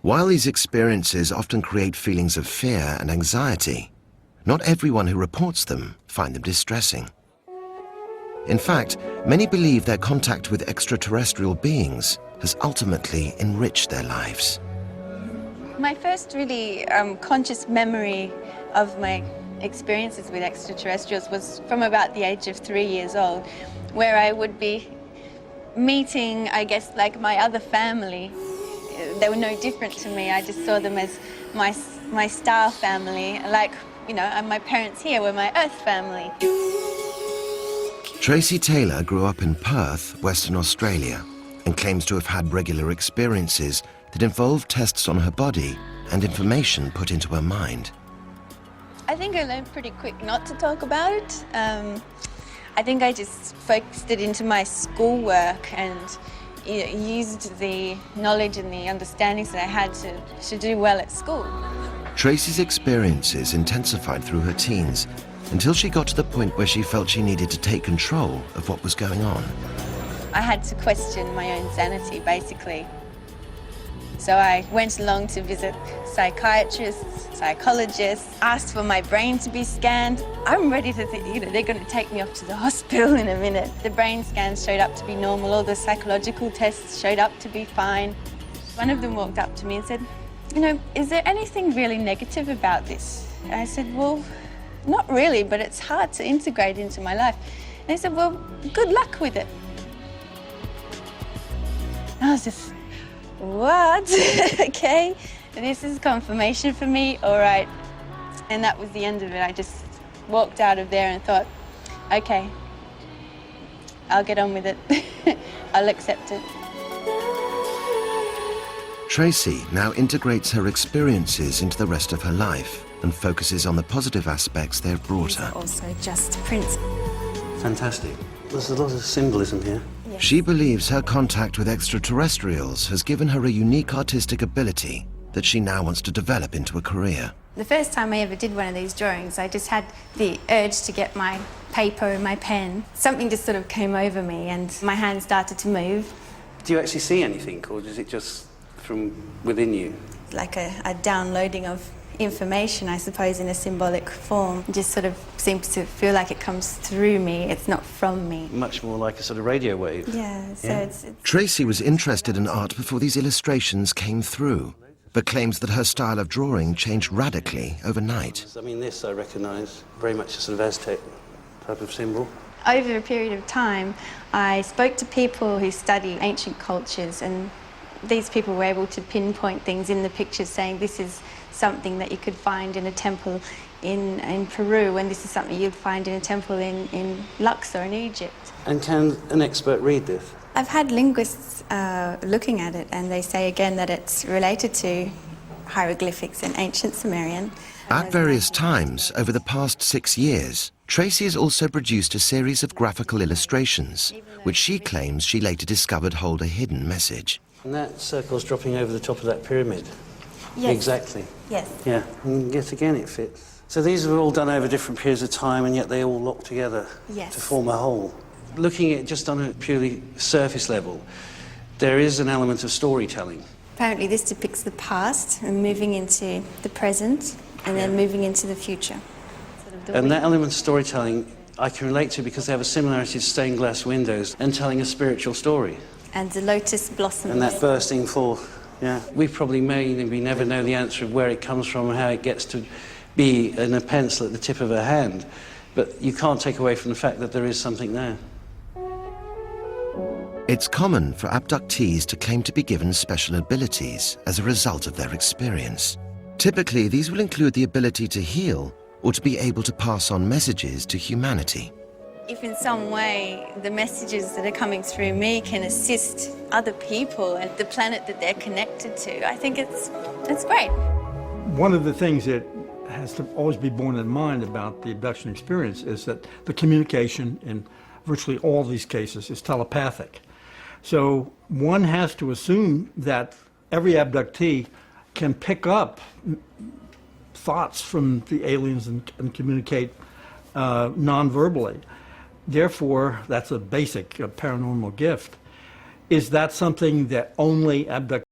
While these experiences often create feelings of fear and anxiety, not everyone who reports them find them distressing. In fact, many believe their contact with extraterrestrial beings has ultimately enriched their lives. My first really conscious memory of my experiences with extraterrestrials was from about the age of 3 years old, where I would be meeting, I guess, like my other family. They were no different to me. I just saw them as my star family, like, you know, and my parents here were my Earth family. Tracy Taylor grew up in Perth, Western Australia, and claims to have had regular experiences that involved tests on her body and information put into her mind. I think I learned pretty quick not to talk about it. I think I just focused it into my schoolwork and used the knowledge and the understandings that I had to do well at school. Tracy's experiences intensified through her teens until she got to the point where she felt she needed to take control of what was going on. I had to question my own sanity, basically. So I went along to visit psychiatrists, psychologists, asked for my brain to be scanned. I'm ready to think, you know, they're going to take me off to the hospital in a minute. The brain scans showed up to be normal, all the psychological tests showed up to be fine. One of them walked up to me and said, you know, is there anything really negative about this? And I said, well, not really, but it's hard to integrate into my life. And he said, well, good luck with it. I was just, what? Okay, this is confirmation for me, all right. And that was the end of it. I just walked out of there and thought, okay, I'll get on with it. I'll accept it. Tracy now integrates her experiences into the rest of her life and focuses on the positive aspects they've brought her. Also just prints. Fantastic. There's a lot of symbolism here. Yes. She believes her contact with extraterrestrials has given her a unique artistic ability that she now wants to develop into a career. The first time I ever did one of these drawings, I just had the urge to get my paper and my pen. Something just sort of came over me and my hand started to move. Do you actually see anything, or is it just from within you? Like a downloading of information, I suppose, in a symbolic form. It just sort of seems to feel like it comes through me, it's not from me. Much more like a sort of radio wave. Yeah, so Yeah. it's Tracy was interested in art before these illustrations came through, but claims that her style of drawing changed radically overnight. I mean, this I recognise very much a sort of Aztec type of symbol. Over a period of time, I spoke to people who study ancient cultures, and these people were able to pinpoint things in the pictures, saying this is something that you could find in a temple in Peru, and this is something you'd find in a temple in Luxor in Egypt. And can an expert read this? I've had linguists looking at it, and they say again that it's related to hieroglyphics in ancient Sumerian. At various times over the past 6 years, Tracy has also produced a series of graphical illustrations, which she claims she later discovered hold a hidden message. And that circle's dropping over the top of that pyramid. Yes. Exactly. Yes. Yeah, and yet again it fits. So these were all done over different periods of time, and yet they all lock together Yes. to form a whole. Looking at it just on a purely surface level, there is an element of storytelling. Apparently this depicts the past and moving into the present and then moving into the future. Sort of the And that element of storytelling I can relate to because they have a similarity to stained glass windows and telling a spiritual story. and the lotus blossoms. And that bursting forth, yeah. We probably never know the answer of where it comes from and how it gets to be in a pencil at the tip of her hand. But you can't take away from the fact that there is something there. It's common for abductees to claim to be given special abilities as a result of their experience. Typically, these will include the ability to heal or to be able to pass on messages to humanity. If in some way the messages that are coming through me can assist other people and the planet that they're connected to, I think it's great. One of the things that has to always be borne in mind about the abduction experience is that the communication in virtually all these cases is telepathic. So one has to assume that every abductee can pick up thoughts from the aliens and communicate non-verbally. Therefore, that's a basic paranormal gift. Is that something that only abductees